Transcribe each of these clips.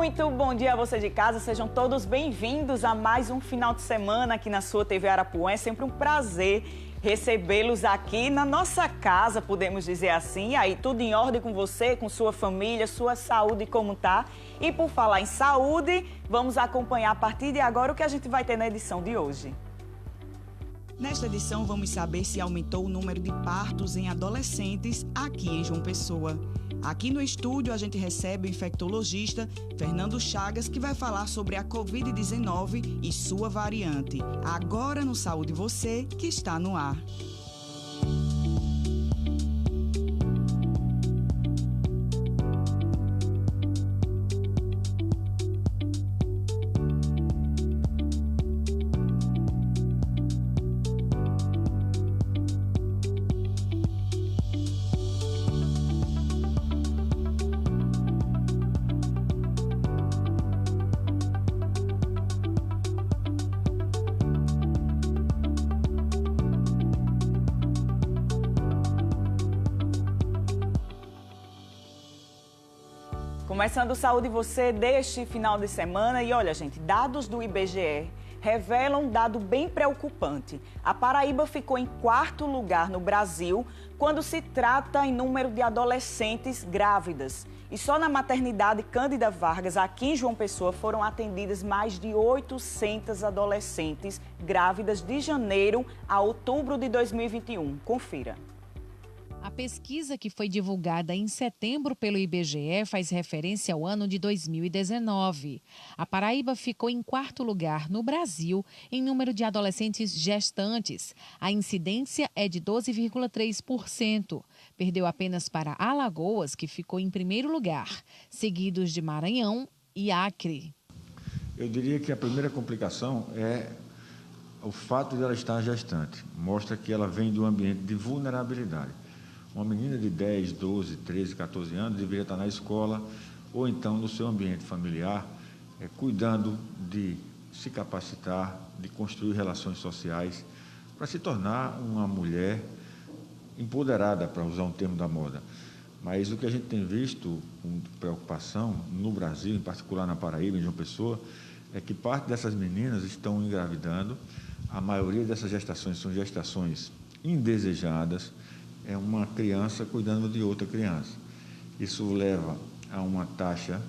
Muito bom dia a você de casa, sejam todos bem-vindos a mais um final de semana aqui na sua TV Arapuã. É sempre um prazer recebê-los aqui na nossa casa, podemos dizer assim. E aí, tudo em ordem com você, com sua família, sua saúde, como tá? E por falar em saúde, vamos acompanhar a partir de agora o que a gente vai ter na edição de hoje. Nesta edição, vamos saber se aumentou o número de partos em adolescentes aqui em João Pessoa. Aqui no estúdio, a gente recebe o infectologista Fernando Chagas, que vai falar sobre a Covid-19 e sua variante. Agora no Saúde Você, que está no ar. Começando o Saúde Você deste final de semana e olha, gente, dados do IBGE revelam um dado bem preocupante. A Paraíba ficou em 4º lugar no Brasil quando se trata em número de adolescentes grávidas. E só na maternidade Cândida Vargas, aqui em João Pessoa, foram atendidas mais de 800 adolescentes grávidas de janeiro a outubro de 2021. Confira. A pesquisa que foi divulgada em setembro pelo IBGE faz referência ao ano de 2019. A Paraíba ficou em 4º lugar no Brasil em número de adolescentes gestantes. A incidência é de 12,3%. Perdeu apenas para Alagoas, que ficou em 1º lugar, seguidos de Maranhão e Acre. Eu diria que a primeira complicação é o fato de ela estar gestante. Mostra que ela vem de um ambiente de vulnerabilidade. Uma menina de 10, 12, 13, 14 anos deveria estar na escola ou então no seu ambiente familiar, cuidando de se capacitar, de construir relações sociais, para se tornar uma mulher empoderada, para usar um termo da moda. Mas o que a gente tem visto com preocupação no Brasil, em particular na Paraíba, em João Pessoa, é que parte dessas meninas estão engravidando. A maioria dessas gestações são gestações indesejadas. É uma criança cuidando de outra criança. Isso leva a uma taxa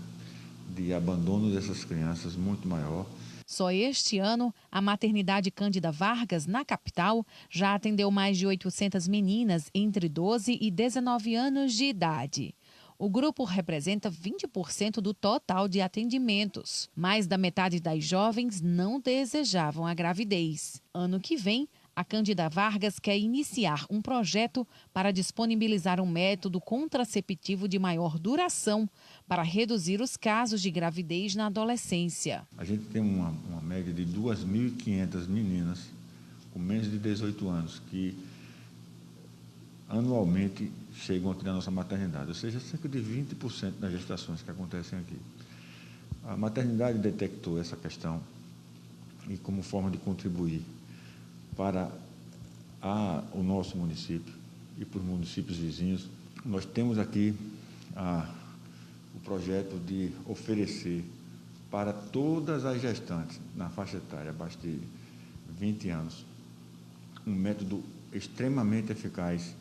de abandono dessas crianças muito maior. Só este ano, a maternidade Cândida Vargas, na capital, já atendeu mais de 800 meninas entre 12 e 19 anos de idade. O grupo representa 20% do total de atendimentos. Mais da metade das jovens não desejavam a gravidez. Ano que vem, a Cândida Vargas quer iniciar um projeto para disponibilizar um método contraceptivo de maior duração para reduzir os casos de gravidez na adolescência. A gente tem uma média de 2.500 meninas com menos de 18 anos que anualmente chegam aqui na nossa maternidade, ou seja, cerca de 20% das gestações que acontecem aqui. A maternidade detectou essa questão e, como forma de contribuir para o nosso município e para os municípios vizinhos, nós temos aqui o projeto de oferecer para todas as gestantes na faixa etária abaixo de 20 anos um método extremamente eficaz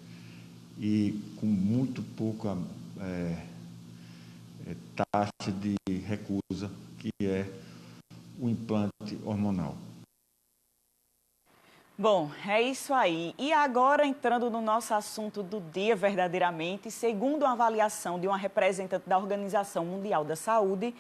e com muito pouca taxa de recusa, que é o implante hormonal. Bom, é isso aí. E agora, entrando no nosso assunto do dia verdadeiramente, segundo uma avaliação de uma representante da Organização Mundial da Saúde,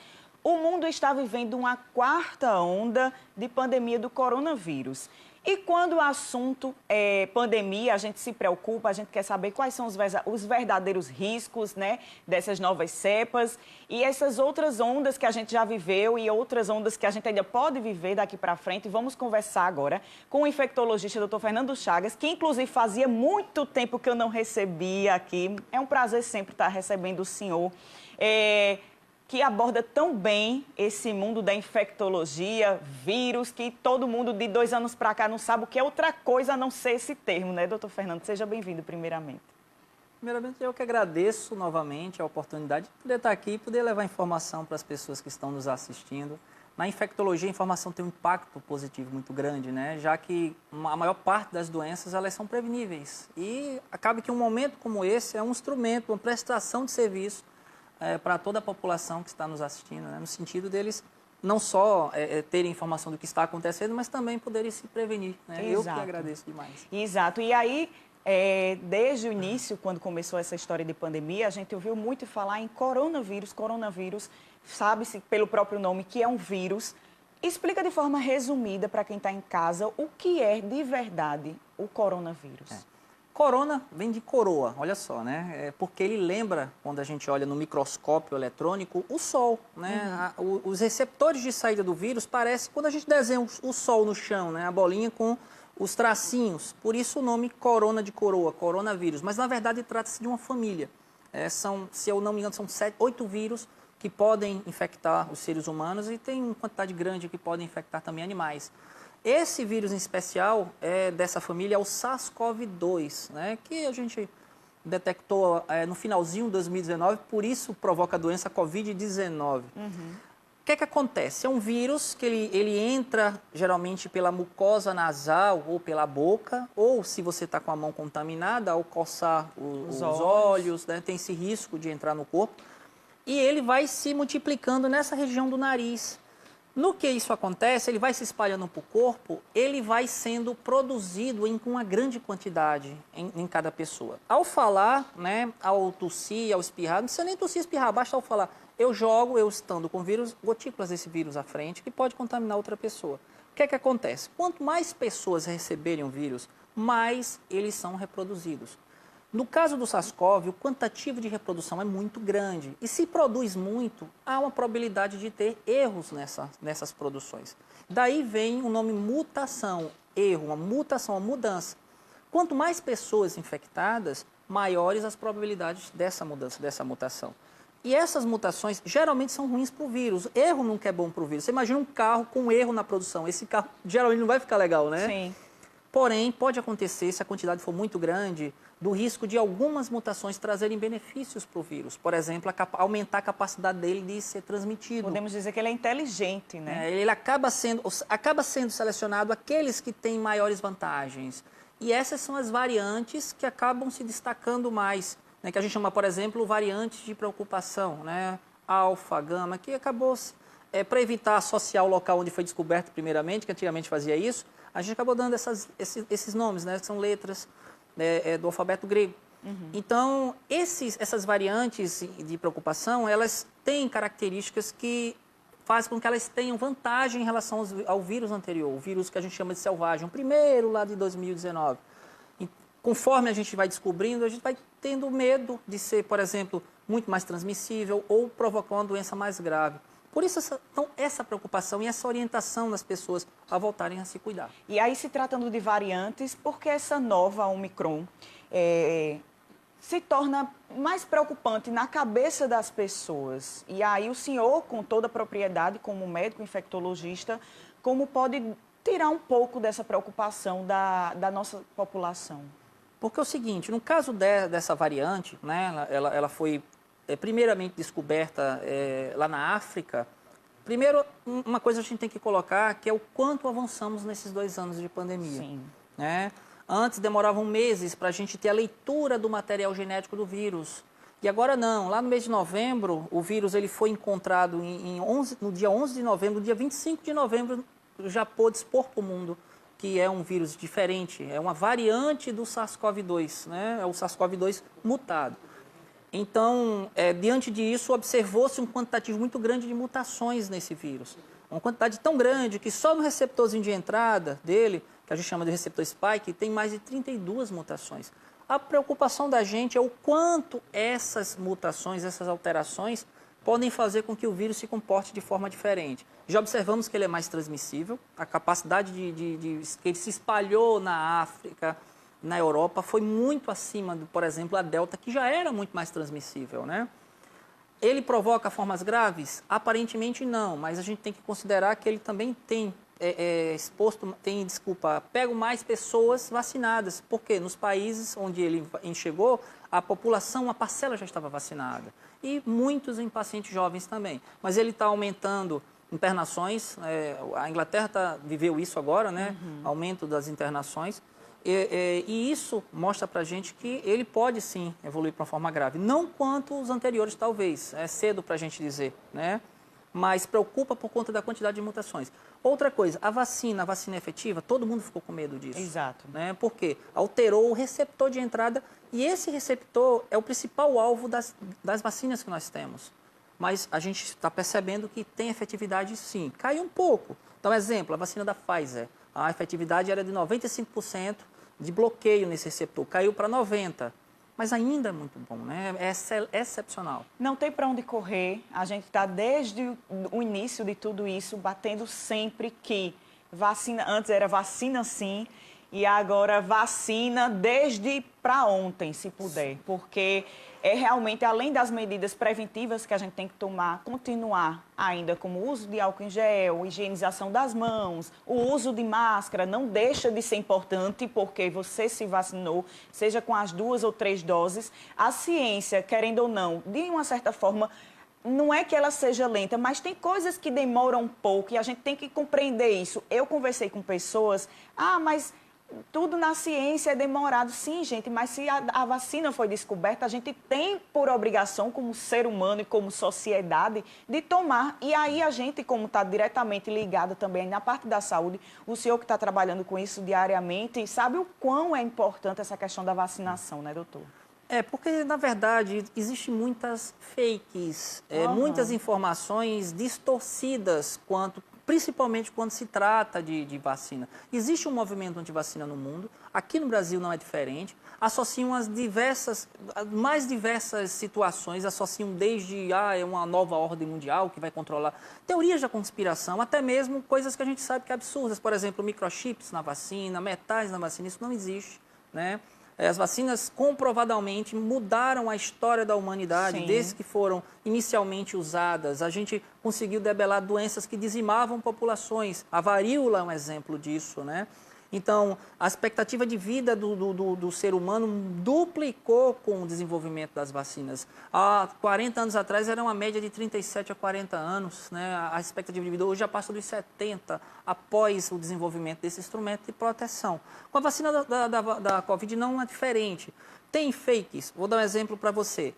o mundo está vivendo uma 4ª onda de pandemia do coronavírus. E quando o assunto é pandemia, a gente se preocupa, a gente quer saber quais são os verdadeiros riscos, né, dessas novas cepas e essas outras ondas que a gente já viveu e outras ondas que a gente ainda pode viver daqui para frente. Vamos conversar agora com o infectologista Dr. Fernando Chagas, que inclusive fazia muito tempo que eu não recebia aqui. É um prazer sempre estar recebendo o senhor. Que aborda tão bem esse mundo da infectologia, vírus, que todo mundo de 2 anos para cá não sabe o que é outra coisa a não ser esse termo, né, doutor Fernando? Seja bem-vindo, primeiramente. Primeiramente, eu que agradeço novamente a oportunidade de poder estar aqui e poder levar informação para as pessoas que estão nos assistindo. Na infectologia, a informação tem um impacto positivo muito grande, né? Já que a maior parte das doenças elas são preveníveis. E acaba que um momento como esse é um instrumento, uma prestação de serviço para toda a população que está nos assistindo, né? No sentido deles não só terem informação do que está acontecendo, mas também poderem se prevenir, né? Eu que agradeço demais. Exato. E aí, desde o início, quando começou essa história de pandemia, a gente ouviu muito falar em coronavírus. Coronavírus, sabe-se pelo próprio nome que é um vírus. Explica de forma resumida para quem está em casa o que é de verdade o coronavírus. Corona vem de coroa, olha só, né? Porque ele lembra, quando a gente olha no microscópio eletrônico, o Sol, né? Os receptores de saída do vírus parecem quando a gente desenha o Sol no chão, né? A bolinha com os tracinhos. Por isso o nome corona de coroa, coronavírus. Mas na verdade trata-se de uma família. Se eu não me engano, são 8 vírus que podem infectar os seres humanos e tem uma quantidade grande que podem infectar também animais. Esse vírus em especial dessa família é o SARS-CoV-2, né, que a gente detectou no finalzinho de 2019, por isso provoca a doença Covid-19. O que é que acontece? É um vírus que ele entra geralmente pela mucosa nasal ou pela boca, ou se você está com a mão contaminada, ao coçar os olhos, né, tem esse risco de entrar no corpo. E ele vai se multiplicando nessa região do nariz. No que isso acontece, ele vai se espalhando para o corpo, ele vai sendo produzido em uma grande quantidade em cada pessoa. Ao falar, né, ao tossir, ao espirrar, não precisa nem tossir e espirrar, basta ao falar, eu estando com vírus, gotículas desse vírus à frente, que pode contaminar outra pessoa. O que é que acontece? Quanto mais pessoas receberem o vírus, mais eles são reproduzidos. No caso do SARS-CoV, o quantitativo de reprodução é muito grande. E se produz muito, há uma probabilidade de ter erros nessas produções. Daí vem o nome mutação, erro, uma mutação, uma mudança. Quanto mais pessoas infectadas, maiores as probabilidades dessa mudança, dessa mutação. E essas mutações geralmente são ruins para o vírus. Erro nunca é bom para o vírus. Você imagina um carro com erro na produção. Esse carro geralmente não vai ficar legal, né? Sim. Porém, pode acontecer, se a quantidade for muito grande, do risco de algumas mutações trazerem benefícios para o vírus. Por exemplo, aumentar a capacidade dele de ser transmitido. Podemos dizer que ele é inteligente, né? Ele acaba sendo selecionado aqueles que têm maiores vantagens. E essas são as variantes que acabam se destacando mais, né? Que a gente chama, por exemplo, variantes de preocupação, né? Alfa, gama, que acabou, para evitar associar o local onde foi descoberto primeiramente, que antigamente fazia isso, a gente acabou dando esses nomes, né, que são letras do alfabeto grego. Então, essas variantes de preocupação, elas têm características que fazem com que elas tenham vantagem em relação ao vírus anterior, o vírus que a gente chama de selvagem, o primeiro lá de 2019. E, conforme a gente vai descobrindo, a gente vai tendo medo de ser, por exemplo, muito mais transmissível ou provocar uma doença mais grave. Por isso, essa preocupação e essa orientação das pessoas a voltarem a se cuidar. E aí, se tratando de variantes, por que essa nova Omicron se torna mais preocupante na cabeça das pessoas? E aí, o senhor, com toda a propriedade, como médico infectologista, como pode tirar um pouco dessa preocupação da nossa população? Porque é o seguinte, no caso dessa variante, né, ela foi primeiramente descoberta lá na África. Primeiro, uma coisa a gente tem que colocar, que é o quanto avançamos nesses 2 anos de pandemia. Sim. Né? Antes demoravam meses para a gente ter a leitura do material genético do vírus. E agora não. Lá no mês de novembro, o vírus ele foi encontrado no dia 11 de novembro, no dia 25 de novembro, já pôde expor para o mundo que é um vírus diferente, é uma variante do SARS-CoV-2, né? É o SARS-CoV-2 mutado. Então, diante disso, observou-se um quantitativo muito grande de mutações nesse vírus. Uma quantidade tão grande que só no receptorzinho de entrada dele, que a gente chama de receptor spike, tem mais de 32 mutações. A preocupação da gente é o quanto essas mutações, essas alterações, podem fazer com que o vírus se comporte de forma diferente. Já observamos que ele é mais transmissível, a capacidade que ele se espalhou na África, na Europa, foi muito acima, por exemplo, a Delta, que já era muito mais transmissível, né? Ele provoca formas graves? Aparentemente não, mas a gente tem que considerar que ele também tem pega mais pessoas vacinadas, porque nos países onde ele chegou, a população, a parcela já estava vacinada. E muitos em pacientes jovens também. Mas ele está aumentando internações, a Inglaterra viveu isso agora, né? Aumento das internações. E isso mostra para a gente que ele pode sim evoluir para uma forma grave. Não quanto os anteriores, talvez. É cedo para a gente dizer, né? Mas preocupa por conta da quantidade de mutações. Outra coisa, a vacina efetiva, todo mundo ficou com medo disso. Exato. Né? Por quê? Alterou o receptor de entrada e esse receptor é o principal alvo das vacinas que nós temos. Mas a gente está percebendo que tem efetividade sim. Caiu um pouco. Então, exemplo, a vacina da Pfizer. A efetividade era de 95% de bloqueio nesse receptor. Caiu para 90%. Mas ainda é muito bom, né? É excepcional. Não tem para onde correr. A gente está desde o início de tudo isso batendo sempre que vacina, antes era vacina sim, e agora vacina desde para ontem, se puder. Porque é realmente, além das medidas preventivas que a gente tem que tomar, continuar ainda como o uso de álcool em gel, higienização das mãos, o uso de máscara não deixa de ser importante porque você se vacinou, seja com as 2 ou 3 doses. A ciência, querendo ou não, de uma certa forma, não é que ela seja lenta, mas tem coisas que demoram um pouco e a gente tem que compreender isso. Eu conversei com pessoas, mas tudo na ciência é demorado. Sim, gente, mas se a vacina foi descoberta, a gente tem por obrigação, como ser humano e como sociedade, de tomar. E aí a gente, como está diretamente ligado também na parte da saúde, o senhor que está trabalhando com isso diariamente, sabe o quão é importante essa questão da vacinação, né, doutor? Porque, na verdade, existem muitas fakes, muitas informações distorcidas principalmente quando se trata de vacina. Existe um movimento anti-vacina no mundo, aqui no Brasil não é diferente, associam as mais diversas situações, associam desde é uma nova ordem mundial que vai controlar teorias da conspiração, até mesmo coisas que a gente sabe que é absurdas, por exemplo, microchips na vacina, metais na vacina, isso não existe, né? As vacinas comprovadamente mudaram a história da humanidade. Sim. Desde que foram inicialmente usadas. A gente conseguiu debelar doenças que dizimavam populações. A varíola é um exemplo disso, né? Então, a expectativa de vida do ser humano duplicou com o desenvolvimento das vacinas. Há 40 anos atrás era uma média de 37 a 40 anos, né? A expectativa de vida hoje já passa dos 70 após o desenvolvimento desse instrumento de proteção. Com a vacina da Covid não é diferente. Tem fakes, vou dar um exemplo para você.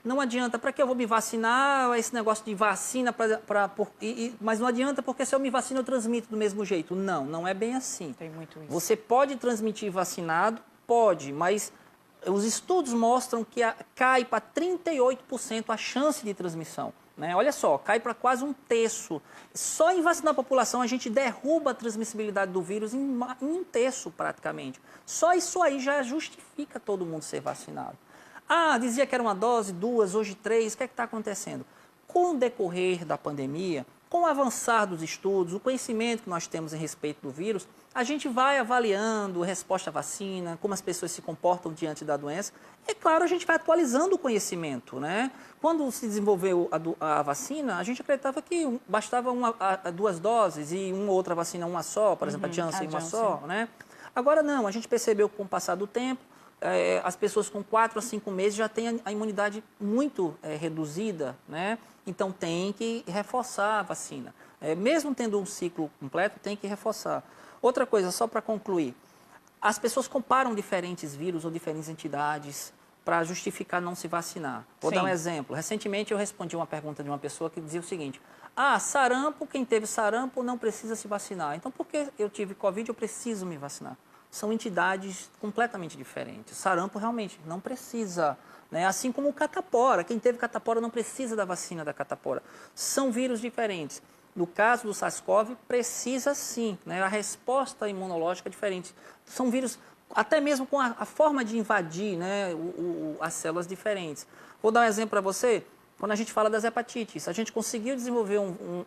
Não adianta, para que eu vou me vacinar, esse negócio de vacina, mas não adianta porque se eu me vacino eu transmito do mesmo jeito. Não é bem assim. Tem muito isso. Você pode transmitir vacinado? Pode, mas os estudos mostram que cai para 38% a chance de transmissão. Né? Olha só, cai para quase 1/3. Só em vacinar a população a gente derruba a transmissibilidade do vírus em 1/3 praticamente. Só isso aí já justifica todo mundo ser vacinado. Dizia que era uma dose, 2, hoje 3, o que é que está acontecendo? Com o decorrer da pandemia, com o avançar dos estudos, o conhecimento que nós temos em respeito do vírus, a gente vai avaliando a resposta à vacina, como as pessoas se comportam diante da doença. E, claro, a gente vai atualizando o conhecimento, né? Quando se desenvolveu a vacina, a gente acreditava que bastava 2 doses e uma outra vacina, uma só, por exemplo, a Janssen, uma só, né? Agora não, a gente percebeu que com o passar do tempo, as pessoas com 4 a 5 meses já têm a imunidade muito reduzida, né? Então tem que reforçar a vacina. Mesmo tendo um ciclo completo, tem que reforçar. Outra coisa, só para concluir, as pessoas comparam diferentes vírus ou diferentes entidades para justificar não se vacinar. Vou dar um exemplo. Recentemente eu respondi uma pergunta de uma pessoa que dizia o seguinte: sarampo, quem teve sarampo não precisa se vacinar. Então por que eu tive Covid eu preciso me vacinar? São entidades completamente diferentes. Sarampo realmente não precisa, né? Assim como o catapora. Quem teve catapora não precisa da vacina da catapora. São vírus diferentes. No caso do SARS-CoV, precisa sim, né? A resposta imunológica é diferente. São vírus, até mesmo com a forma de invadir, né? As células diferentes. Vou dar um exemplo para você. Quando a gente fala das hepatites, a gente conseguiu desenvolver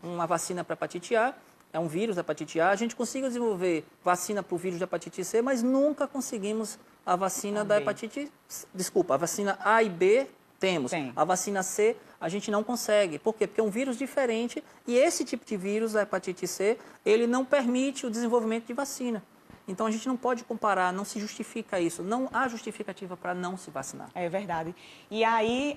uma vacina para hepatite A, é um vírus da hepatite A. A gente conseguiu desenvolver vacina para o vírus da hepatite C, mas nunca conseguimos a vacina da hepatite... Desculpa, a vacina A e B temos. A vacina C a gente não consegue. Por quê? Porque é um vírus diferente e esse tipo de vírus da hepatite C, ele não permite o desenvolvimento de vacina. Então, a gente não pode comparar, não se justifica isso. Não há justificativa para não se vacinar. É verdade. E aí,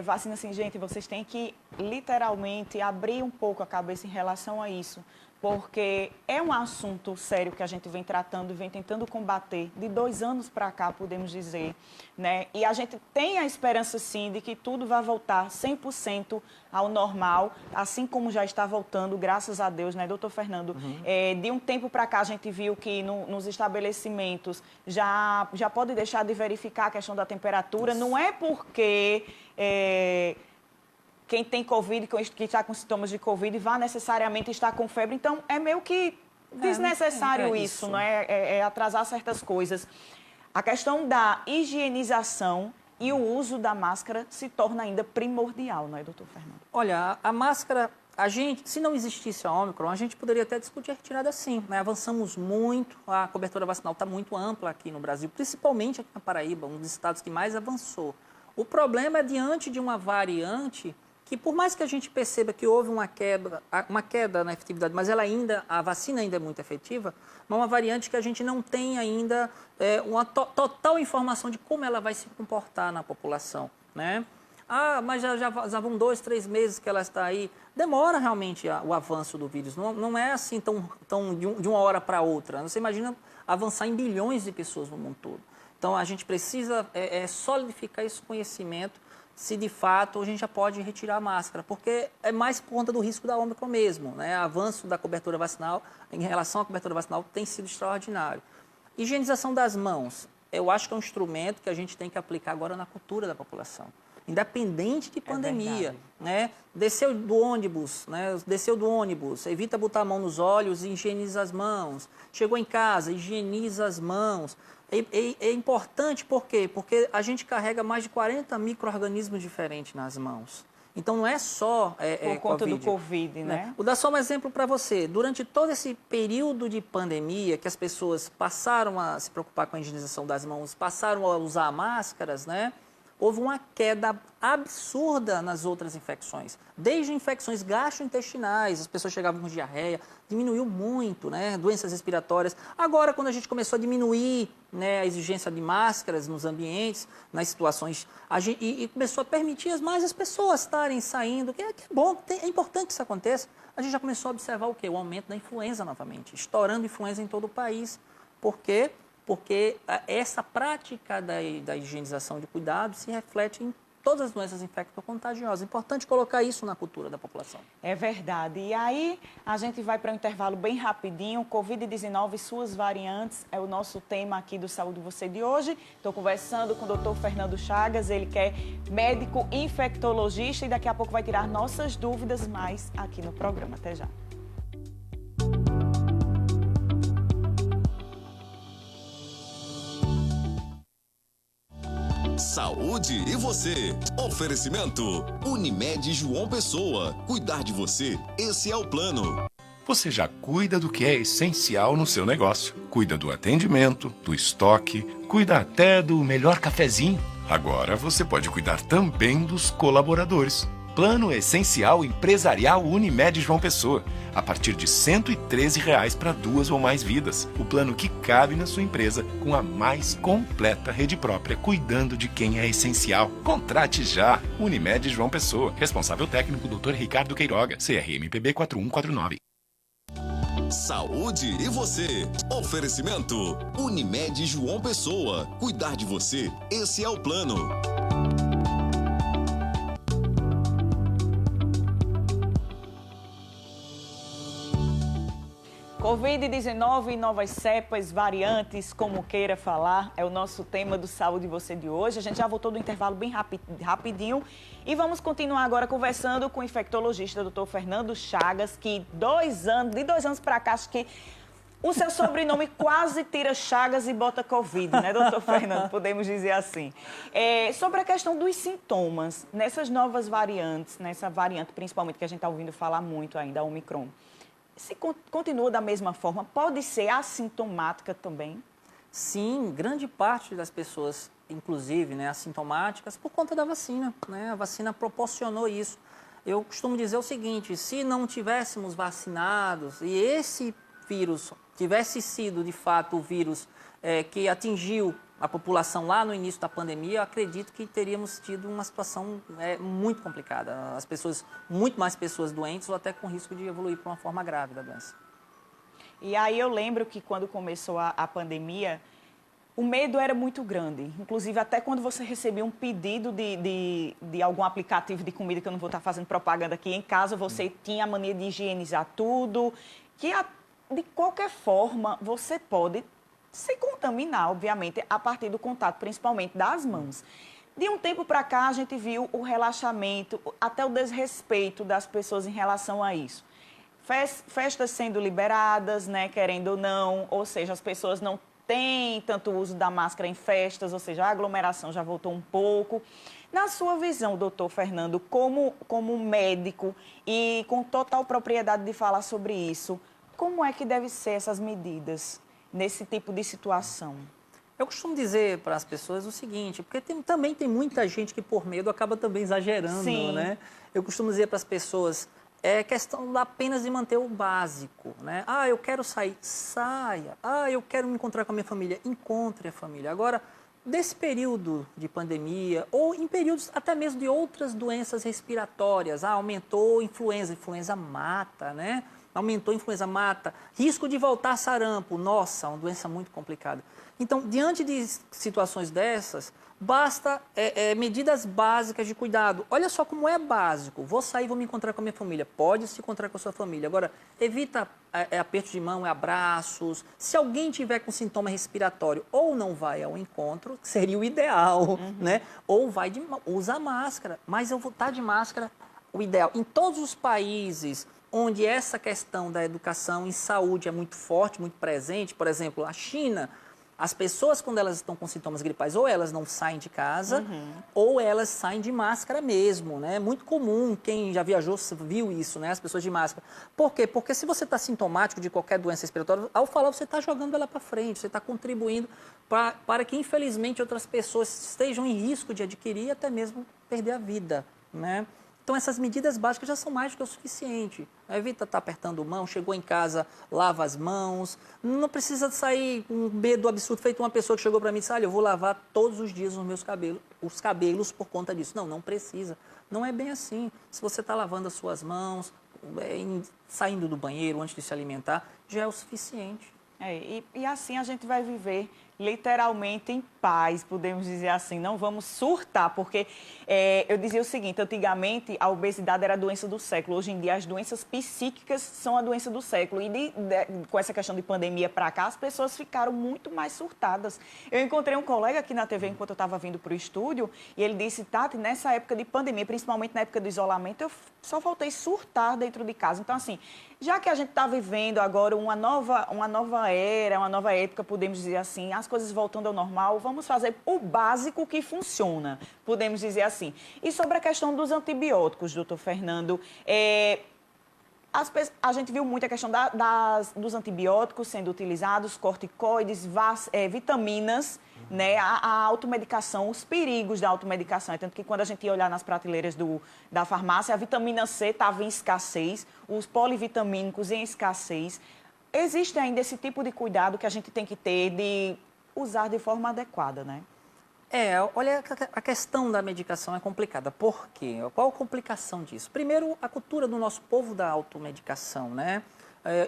vacina assim, gente, vocês têm que literalmente abrir um pouco a cabeça em relação a isso, porque é um assunto sério que a gente vem tratando e vem tentando combater de 2 anos para cá, podemos dizer, né? E a gente tem a esperança, sim, de que tudo vai voltar 100% ao normal, assim como já está voltando, graças a Deus, né, doutor Fernando? De um tempo para cá, a gente viu que nos estabelecimentos já pode deixar de verificar a questão da temperatura. Isso. Não é porque quem tem Covid, que está com sintomas de Covid, vá necessariamente estar com febre. Então, é meio que desnecessário isso, não é? É atrasar certas coisas. A questão da higienização e o uso da máscara se torna ainda primordial, não é, doutor Fernando? Olha, a máscara, se não existisse a Ômicron, a gente poderia até discutir a retirada sim, né? Avançamos muito, a cobertura vacinal está muito ampla aqui no Brasil, principalmente aqui na Paraíba, um dos estados que mais avançou. O problema é diante de uma variante que, por mais que a gente perceba que houve uma queda na efetividade, mas a vacina ainda é muito efetiva, mas uma variante que a gente não tem ainda uma total informação de como ela vai se comportar na população, né? Mas já vão 2, 3 meses que ela está aí. Demora realmente o avanço do vírus, não é assim tão de uma hora para outra. Você imagina avançar em bilhões de pessoas no mundo todo. Então, a gente precisa solidificar esse conhecimento, se de fato a gente já pode retirar a máscara, porque é mais por conta do risco da Ômicron mesmo, né? O avanço da cobertura vacinal, em relação à cobertura vacinal, tem sido extraordinário. Higienização das mãos, eu acho que é um instrumento que a gente tem que aplicar agora na cultura da população, independente de pandemia, né? Desceu do ônibus, evita botar a mão nos olhos e higieniza as mãos. Chegou em casa, higieniza as mãos. É importante por quê? Porque a gente carrega mais de 40 micro-organismos diferentes nas mãos. Então, não é só por conta do Covid, né? Vou dar só um exemplo para você. Durante todo esse período de pandemia, que as pessoas passaram a se preocupar com a higienização das mãos, passaram a usar máscaras, né? Houve uma queda absurda nas outras infecções. Desde infecções gastrointestinais, as pessoas chegavam com diarreia, diminuiu muito, né? Doenças respiratórias. Agora, quando a gente começou a diminuir, né, a exigência de máscaras nos ambientes, nas situações, e começou a permitir mais as pessoas estarem saindo, que é bom, é importante que isso aconteça, a gente já começou a observar o quê? O aumento da influenza novamente, estourando influenza em todo o país. Por quê? Porque essa prática da higienização de cuidado se reflete em todas as doenças infecto-contagiosas. É importante colocar isso na cultura da população. É verdade. E aí, a gente vai para um intervalo bem rapidinho. Covid-19 e suas variantes é o nosso tema aqui do Saúde Você de hoje. Estou conversando com o doutor Fernando Chagas, ele que é médico infectologista e daqui a pouco vai tirar nossas dúvidas mais aqui no programa. Até já. Saúde e você. Oferecimento Unimed João Pessoa. Cuidar de você, esse é o plano. Você já cuida do que é essencial no seu negócio. Cuida do atendimento, do estoque, cuida até do melhor cafezinho. Agora você pode cuidar também dos colaboradores. Plano Essencial Empresarial Unimed João Pessoa. A partir de R$ 113 para 2 ou mais vidas. O plano que cabe na sua empresa com a mais completa rede própria, cuidando de quem é essencial. Contrate já. Unimed João Pessoa. Responsável técnico Dr. Ricardo Queiroga. CRMPB 4149. Saúde e você. Oferecimento Unimed João Pessoa. Cuidar de você, esse é o plano. Covid-19 e novas cepas, variantes, como queira falar, é o nosso tema do Saúde Você de hoje. A gente já voltou do intervalo bem rapidinho e vamos continuar agora conversando com o infectologista, doutor Fernando Chagas, que de 2 anos para cá, acho que o seu sobrenome quase tira Chagas e bota Covid, né, doutor Fernando? Podemos dizer assim. Sobre a questão dos sintomas, nessas novas variantes, nessa variante principalmente que a gente está ouvindo falar muito ainda, a Omicron, se continua da mesma forma, pode ser assintomática também? Sim, grande parte das pessoas, inclusive, né, assintomáticas, por conta da vacina, né? A vacina proporcionou isso. Eu costumo dizer o seguinte, se não tivéssemos vacinados e esse vírus tivesse sido, de fato, o vírus que atingiu a população lá no início da pandemia, eu acredito que teríamos tido uma situação muito complicada. Muito mais pessoas doentes ou até com risco de evoluir para uma forma grave da doença. E aí eu lembro que quando começou a pandemia, o medo era muito grande. Inclusive, até quando você recebia um pedido de algum aplicativo de comida, que eu não vou estar fazendo propaganda aqui, em casa você tinha a mania de higienizar tudo, que de qualquer forma você pode se contaminar, obviamente, a partir do contato, principalmente das mãos. De um tempo para cá, a gente viu o relaxamento, até o desrespeito das pessoas em relação a isso. Festas sendo liberadas, né, querendo ou não, ou seja, as pessoas não têm tanto uso da máscara em festas, ou seja, a aglomeração já voltou um pouco. Na sua visão, doutor Fernando, como médico e com total propriedade de falar sobre isso, como é que devem ser essas medidas nesse tipo de situação? Eu costumo dizer para as pessoas o seguinte, porque também tem muita gente que por medo acaba também exagerando, Sim. né? Eu costumo dizer para as pessoas, é questão apenas de manter o básico, né? Ah, eu quero sair, saia. Ah, eu quero me encontrar com a minha família, encontre a família. Agora, desse período de pandemia, ou em períodos até mesmo de outras doenças respiratórias, aumentou influenza mata, né? Aumentou a influenza mata, risco de voltar sarampo, nossa, uma doença muito complicada. Então, diante de situações dessas, basta medidas básicas de cuidado. Olha só como é básico, vou sair, vou me encontrar com a minha família, pode se encontrar com a sua família. Agora, evita aperto de mão, abraços. Se alguém tiver com sintoma respiratório, ou não vai ao encontro, que seria o ideal, né? Ou usa máscara, mas eu vou estar de máscara, o ideal. Em todos os países onde essa questão da educação em saúde é muito forte, muito presente, por exemplo, a China, as pessoas quando elas estão com sintomas gripais, ou elas não saem de casa, ou elas saem de máscara mesmo, né? É muito comum, quem já viajou viu isso, né? As pessoas de máscara. Por quê? Porque se você está sintomático de qualquer doença respiratória, ao falar você está jogando ela para frente, você está contribuindo para que infelizmente outras pessoas estejam em risco de adquirir e até mesmo perder a vida, né? Então, essas medidas básicas já são mais do que o suficiente. Evita estar apertando mão, chegou em casa, lava as mãos. Não precisa sair com um medo absurdo, feito uma pessoa que chegou para mim e disse, olha, eu vou lavar todos os dias os cabelos por conta disso. Não, não precisa. Não é bem assim. Se você está lavando as suas mãos, saindo do banheiro antes de se alimentar, já é o suficiente. E assim a gente vai viver literalmente em paz, podemos dizer assim, não vamos surtar, porque eu dizia o seguinte, antigamente a obesidade era a doença do século, hoje em dia as doenças psíquicas são a doença do século, e com essa questão de pandemia para cá, as pessoas ficaram muito mais surtadas. Eu encontrei um colega aqui na TV enquanto eu estava vindo para o estúdio, e ele disse, Tati, nessa época de pandemia, principalmente na época do isolamento, eu só faltei surtar dentro de casa. Então, assim, já que a gente está vivendo agora uma nova era, uma nova época, podemos dizer assim, as coisas voltando ao normal, vamos fazer o básico que funciona, podemos dizer assim. E sobre a questão dos antibióticos, doutor Fernando, a gente viu muito a questão dos antibióticos sendo utilizados, corticoides, vitaminas, né, a automedicação, os perigos da automedicação. Tanto que quando a gente ia olhar nas prateleiras da farmácia, a vitamina C estava em escassez, os polivitamínicos em escassez. Existe ainda esse tipo de cuidado que a gente tem que ter de usar de forma adequada, né? Olha, a questão da medicação é complicada. Por quê? Qual a complicação disso? Primeiro, a cultura do nosso povo da automedicação, né?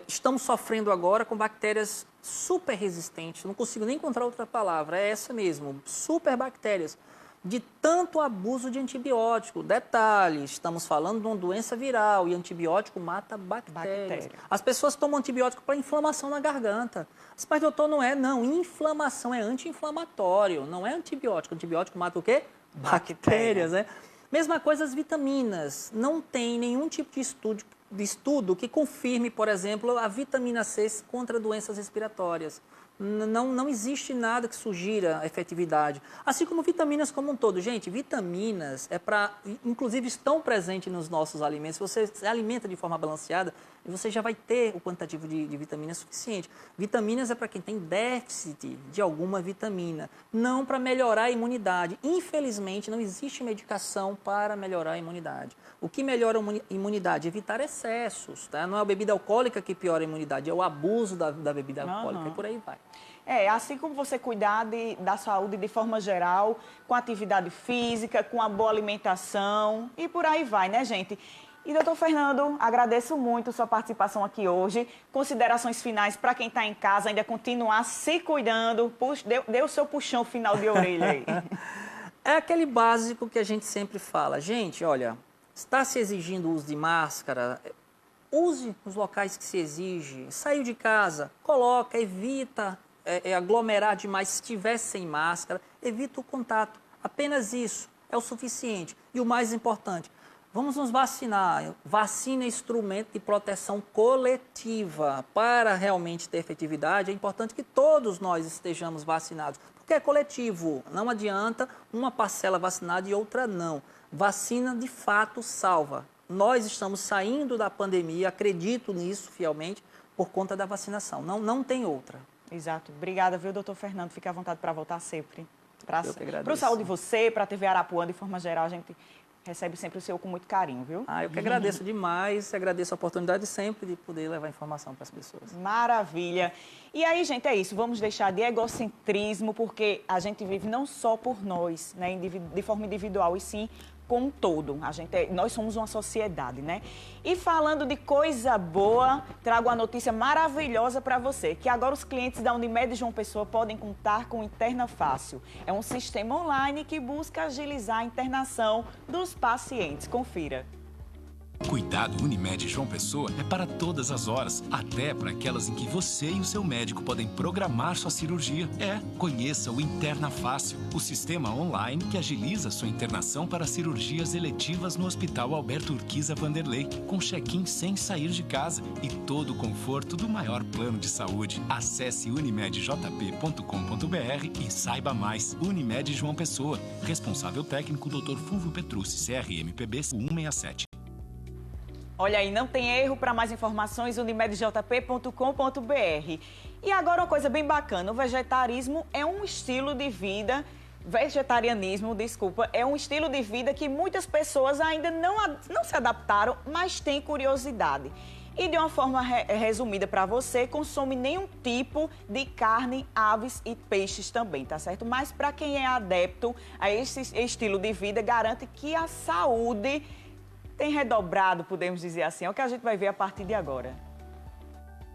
Estamos sofrendo agora com bactérias super resistentes, não consigo nem encontrar outra palavra, é essa mesmo, super bactérias, de tanto abuso de antibiótico. Detalhe, estamos falando de uma doença viral e antibiótico mata bactérias. As pessoas tomam antibiótico para inflamação na garganta. Mas, doutor, não, inflamação é anti-inflamatório, não é antibiótico. Antibiótico mata o quê? Bactérias, né? Mesma coisa as vitaminas, não tem nenhum tipo de estudo que confirme, por exemplo, a vitamina C contra doenças respiratórias. Não existe nada que sugira efetividade. Assim como vitaminas como um todo. Gente, vitaminas inclusive estão presentes nos nossos alimentos. Se você se alimenta de forma balanceada, você já vai ter o quantitativo de vitamina suficiente. Vitaminas é para quem tem déficit de alguma vitamina, não para melhorar a imunidade. Infelizmente, não existe medicação para melhorar a imunidade. O que melhora a imunidade? Evitar excessos. Tá? Não é a bebida alcoólica que piora a imunidade, é o abuso da bebida alcoólica e por aí vai. Assim como você cuidar da saúde de forma geral, com atividade física, com a boa alimentação e por aí vai, né, gente? E, doutor Fernando, agradeço muito sua participação aqui hoje. Considerações finais para quem está em casa, ainda continuar se cuidando. Dê o seu puxão final de orelha aí. É aquele básico que a gente sempre fala. Gente, olha, está se exigindo o uso de máscara, use os locais que se exige. Saiu de casa, coloca, evita aglomerar demais. Se estiver sem máscara, evita o contato. Apenas isso é o suficiente. E o mais importante, vamos nos vacinar. Vacina é instrumento de proteção coletiva. Para realmente ter efetividade, é importante que todos nós estejamos vacinados. Porque é coletivo. Não adianta uma parcela vacinada e outra não. Vacina, de fato, salva. Nós estamos saindo da pandemia, acredito nisso fielmente, por conta da vacinação. Não tem outra. Exato. Obrigada, viu, doutor Fernando? Fique à vontade para voltar sempre. Para o Saúde de você, para a TV Arapuã, de forma geral, a gente recebe sempre o seu com muito carinho, viu? Eu que agradeço demais, agradeço a oportunidade sempre de poder levar informação para as pessoas. Maravilha. E aí, gente, é isso. Vamos deixar de egocentrismo, porque a gente vive não só por nós, né, de forma individual, e sim com um todo. Nós somos uma sociedade, né? E falando de coisa boa, trago uma notícia maravilhosa para você, que agora os clientes da Unimed João Pessoa podem contar com Interna Fácil. É um sistema online que busca agilizar a internação dos pacientes. Confira. Cuidado Unimed João Pessoa é para todas as horas, até para aquelas em que você e o seu médico podem programar sua cirurgia. Conheça o Interna Fácil, o sistema online que agiliza sua internação para cirurgias eletivas no Hospital Alberto Urquiza Vanderlei, com check-in sem sair de casa e todo o conforto do maior plano de saúde. Acesse unimedjp.com.br e saiba mais. Unimed João Pessoa, responsável técnico Dr. Fulvio Petrucci, CRM PB 167. Olha aí, não tem erro. Para mais informações, unimedjp.com.br. E agora uma coisa bem bacana, o vegetarianismo é um estilo de vida é um estilo de vida que muitas pessoas ainda não se adaptaram, mas têm curiosidade. E de uma forma resumida para você, consome nenhum tipo de carne, aves e peixes também, tá certo? Mas para quem é adepto a esse estilo de vida, garante que a saúde tem redobrado, podemos dizer assim. É o que a gente vai ver a partir de agora.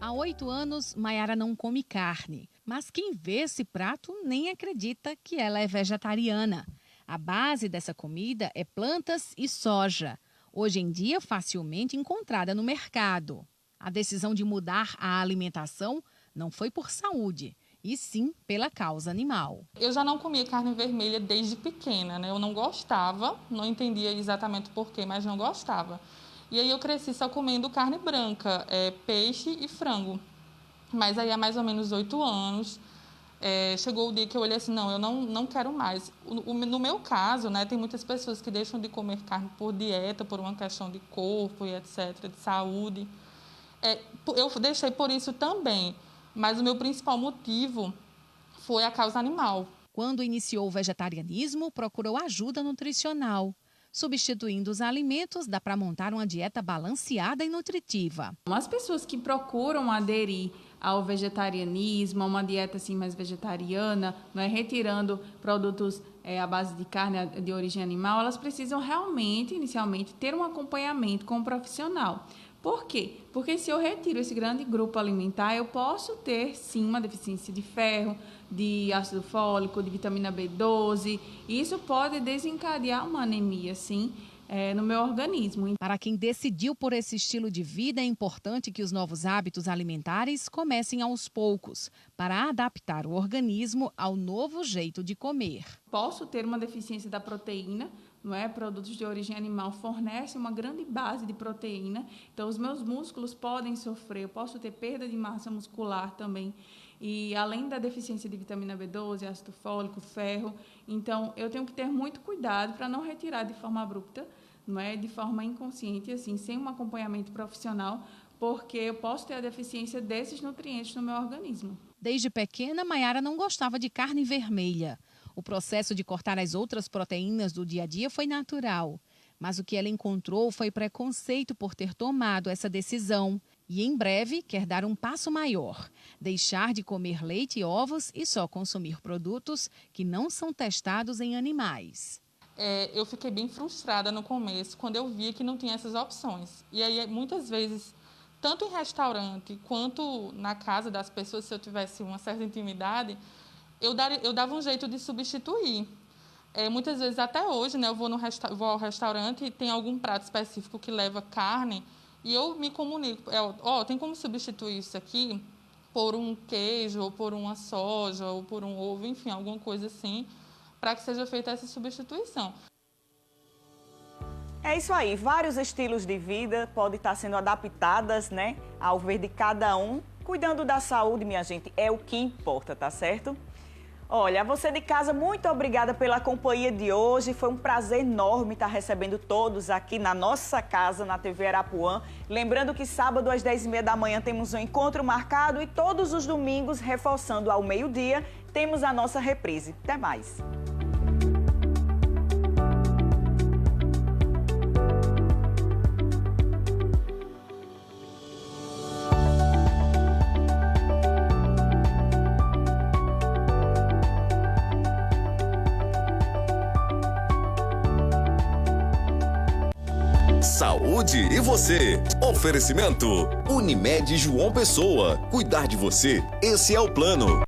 Há 8 anos, Maiara não come carne. Mas quem vê esse prato nem acredita que ela é vegetariana. A base dessa comida é plantas e soja. Hoje em dia, facilmente encontrada no mercado. A decisão de mudar a alimentação não foi por saúde, e sim pela causa animal. Eu já não comia carne vermelha desde pequena, né? Eu não gostava, não entendia exatamente porquê, mas não gostava. E aí eu cresci só comendo carne branca, peixe e frango. Mas aí há mais ou menos 8 anos, chegou o dia que eu olhei assim, não, eu não quero mais. No meu caso, né, tem muitas pessoas que deixam de comer carne por dieta, por uma questão de corpo e etc., de saúde. Eu deixei por isso também. Mas o meu principal motivo foi a causa animal. Quando iniciou o vegetarianismo, procurou ajuda nutricional. Substituindo os alimentos, dá para montar uma dieta balanceada e nutritiva. As pessoas que procuram aderir ao vegetarianismo, a uma dieta assim, mais vegetariana, retirando produtos à base de carne de origem animal, elas precisam realmente, inicialmente, ter um acompanhamento com um profissional. Por quê? Porque se eu retiro esse grande grupo alimentar, eu posso ter, sim, uma deficiência de ferro, de ácido fólico, de vitamina B12. E isso pode desencadear uma anemia, sim, no meu organismo. Para quem decidiu por esse estilo de vida, é importante que os novos hábitos alimentares comecem aos poucos, para adaptar o organismo ao novo jeito de comer. Posso ter uma deficiência da proteína, produtos de origem animal fornecem uma grande base de proteína, então os meus músculos podem sofrer, eu posso ter perda de massa muscular também. e além da deficiência de vitamina B12, ácido fólico, ferro, então eu tenho que ter muito cuidado para não retirar de forma abrupta, não é, de forma inconsciente, assim, sem um acompanhamento profissional, porque eu posso ter a deficiência desses nutrientes no meu organismo. Desde pequena, Maiara não gostava de carne vermelha. O processo de cortar as outras proteínas do dia a dia foi natural. Mas o que ela encontrou foi preconceito por ter tomado essa decisão. E em breve quer dar um passo maior, deixar de comer leite e ovos e só consumir produtos que não são testados em animais. Eu fiquei bem frustrada no começo, quando eu via que não tinha essas opções. E aí, muitas vezes, tanto em restaurante quanto na casa das pessoas, se eu tivesse uma certa intimidade, eu dava um jeito de substituir. Muitas vezes, até hoje, né, eu vou ao restaurante e tem algum prato específico que leva carne, e eu me comunico, tem como substituir isso aqui por um queijo, ou por uma soja, ou por um ovo, enfim, alguma coisa assim, para que seja feita essa substituição. É isso aí, vários estilos de vida podem estar sendo adaptadas, né, ao ver de cada um. Cuidando da saúde, minha gente, é o que importa, tá certo? Olha, você de casa, muito obrigada pela companhia de hoje. Foi um prazer enorme estar recebendo todos aqui na nossa casa, na TV Arapuã. Lembrando que sábado às 10h30 da manhã temos um encontro marcado e todos os domingos, reforçando ao meio-dia, temos a nossa reprise. Até mais! Saúde e você. Oferecimento Unimed João Pessoa. Cuidar de você, esse é o plano.